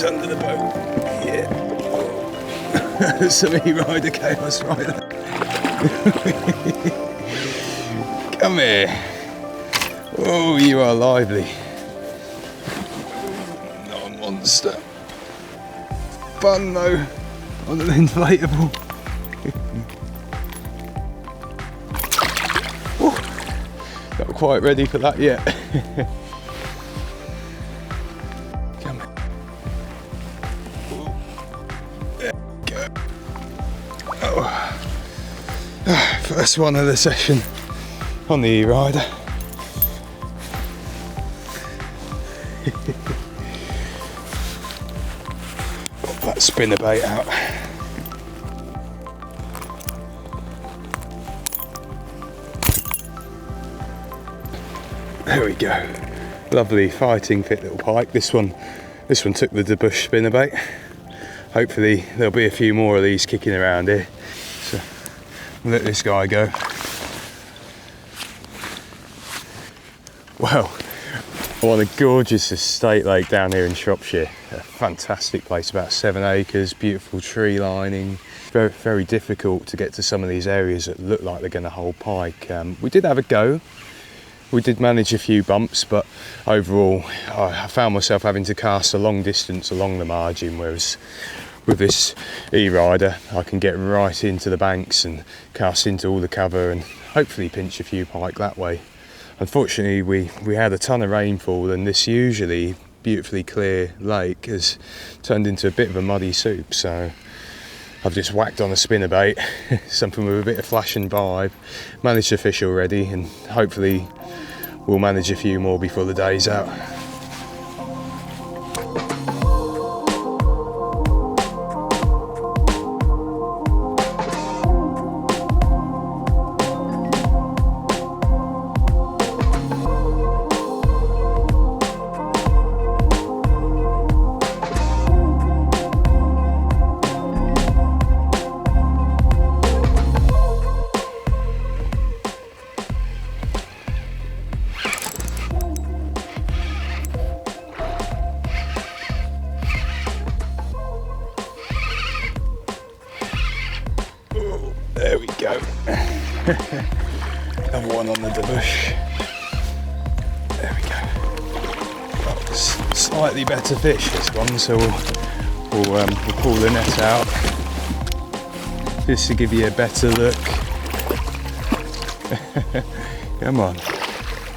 He's under the boat. Yeah. Some E-Rider chaos right there. Come here. Oh, you are lively. Not a monster. Fun though, on an inflatable. Oh, not quite ready for that yet. Come on. Oh, there we go. Oh. First one of the session on the E-Rider. Pop that spinnerbait out. There we go. Lovely fighting fit little pike. This one took the Bush spinnerbait. Hopefully there'll be a few more of these kicking around here. So we'll let this guy go. Well, what a gorgeous estate lake down here in Shropshire. A fantastic place, about 7 acres, beautiful tree lining. Very, very difficult to get to some of these areas that look like they're going to hold pike. We did have a go. We did manage a few bumps, but overall I found myself having to cast a long distance along the margin, whereas with this E-Rider I can get right into the banks and cast into all the cover and hopefully pinch a few pike that way. Unfortunately we had a ton of rainfall, and this usually beautifully clear lake has turned into a bit of a muddy soup, so I've just whacked on a spinnerbait, something with a bit of flash and vibe, managed to fish already, and hopefully we'll manage a few more before the day's out. There we go. Another one on the Bush. There we go. Oh, slightly better fish this one, so we'll pull the net out just to give you a better look. Come on,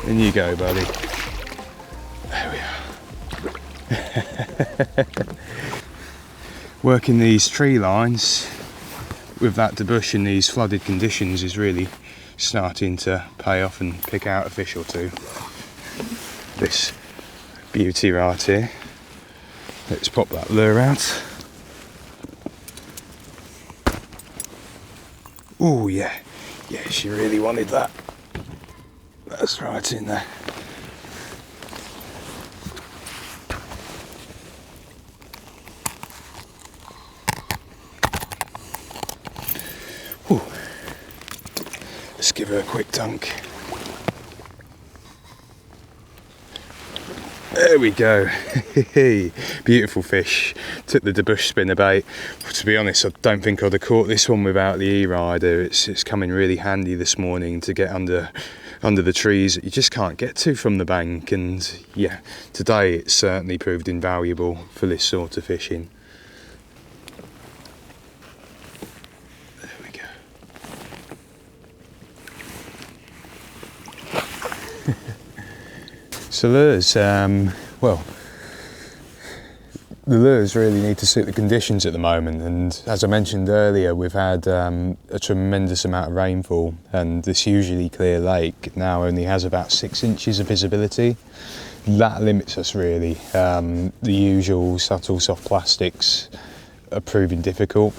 in you go, buddy. There we are. Working these tree lines with that Bush in these flooded conditions is really starting to pay off and pick out a fish or two. This beauty right here. Let's pop that lure out. Oh yeah, yeah, she really wanted that. That's right in there. Ooh. Let's give her a quick dunk. There we go. Beautiful fish. Took the Bush spinnerbait. To be honest, I don't think I'd have caught this one without the E-Rider. It's come in really handy this morning to get under the trees that you just can't get to from the bank, and yeah, today it's certainly proved invaluable for this sort of fishing. There we go. So lures, well, the lures really need to suit the conditions at the moment, and as I mentioned earlier, we've had a tremendous amount of rainfall, and this usually clear lake now only has about 6 inches of visibility. That limits us really. The usual subtle soft plastics are proving difficult.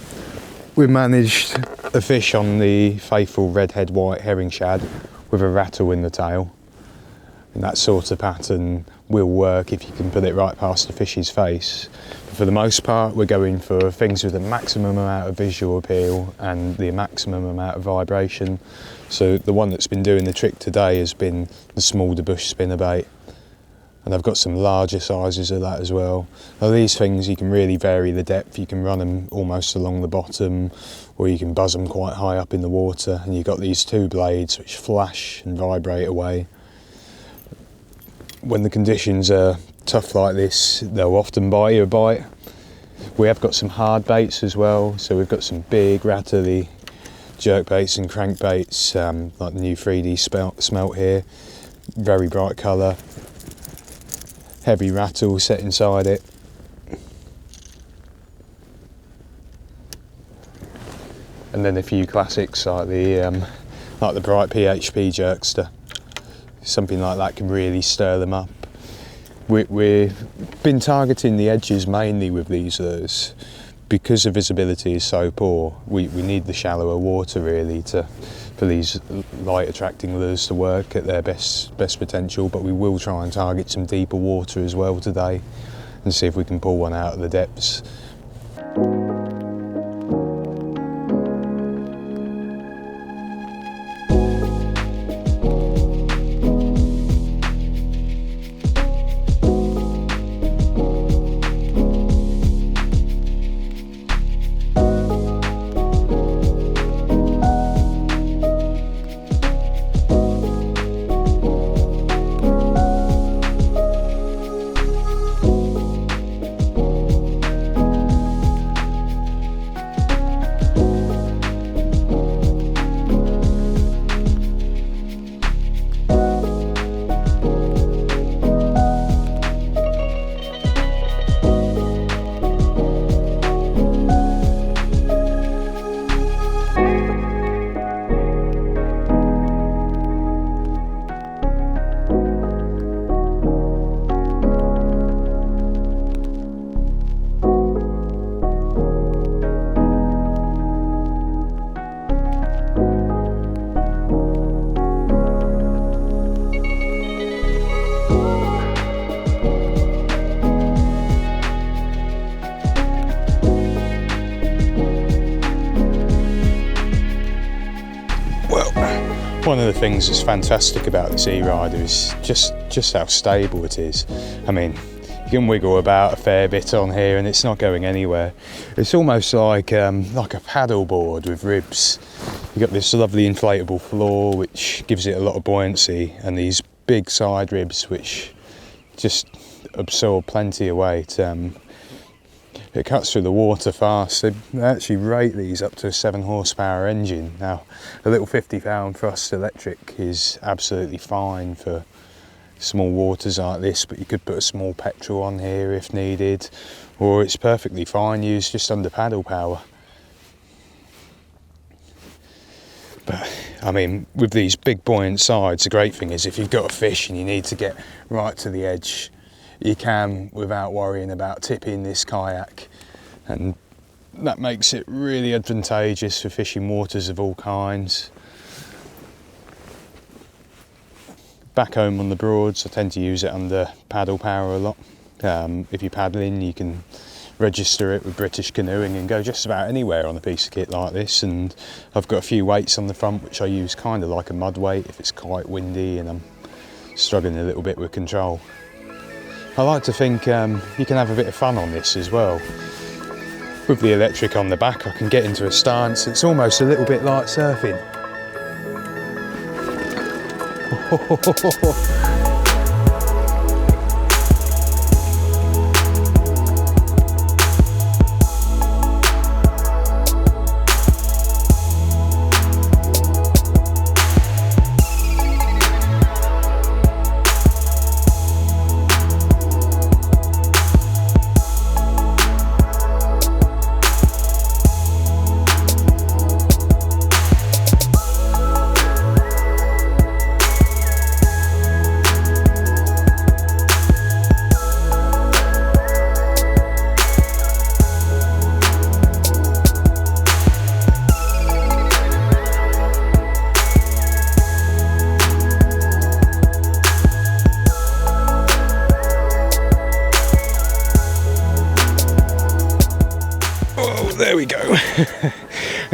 We managed a fish on the faithful redhead white herring shad with a rattle in the tail. And that sort of pattern will work if you can put it right past the fish's face. But for the most part, we're going for things with the maximum amount of visual appeal and the maximum amount of vibration. So the one that's been doing the trick today has been the small Bush spinnerbait. And I've got some larger sizes of that as well. Now these things, you can really vary the depth. You can run them almost along the bottom, or you can buzz them quite high up in the water. And you've got these two blades which flash and vibrate away. When the conditions are tough like this, they'll often buy you a bite. We have got some hard baits as well, so we've got some big rattly jerk baits and crankbaits, like the new 3D smelt here. Very bright colour, heavy rattle set inside it. And then a few classics like the bright PHP jerkster. Something like that can really stir them up. We've been targeting the edges mainly with these lures because the visibility is so poor. We need the shallower water really for these light attracting lures to work at their best potential, but we will try and target some deeper water as well today and see if we can pull one out of the depths. One of the things that's fantastic about this E-Rider is just how stable it is. I mean, you can wiggle about a fair bit on here and it's not going anywhere. It's almost like a paddle board with ribs. You've got this lovely inflatable floor which gives it a lot of buoyancy, and these big side ribs which just absorb plenty of weight. It cuts through the water fast. They actually rate these up to a 7 horsepower engine. Now, a little 50-pound thrust electric is absolutely fine for small waters like this, but you could put a small petrol on here if needed, or it's perfectly fine used just under paddle power. But I mean, with these big buoyant sides, the great thing is if you've got a fish and you need to get right to the edge, you can without worrying about tipping this kayak, and that makes it really advantageous for fishing waters of all kinds. Back home on the Broads, I tend to use it under paddle power a lot. If you're paddling, you can register it with British Canoeing and go just about anywhere on a piece of kit like this. And I've got a few weights on the front which I use kind of like a mud weight if it's quite windy and I'm struggling a little bit with control. I like to think you can have a bit of fun on this as well. With the electric on the back, I can get into a stance. It's almost a little bit like surfing. There we go.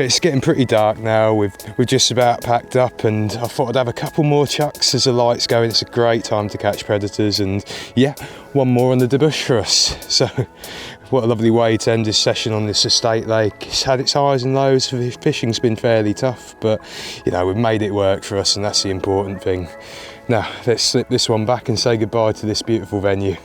it's getting pretty dark now. We've just about packed up, and I thought I'd have a couple more chucks as the light's going. It's a great time to catch predators, and yeah, one more on the bush for us. So what a lovely way to end this session on this estate lake. It's had its highs and lows. Fishing's been fairly tough, but you know, we've made it work for us, and that's the important thing. Now let's slip this one back and say goodbye to this beautiful venue.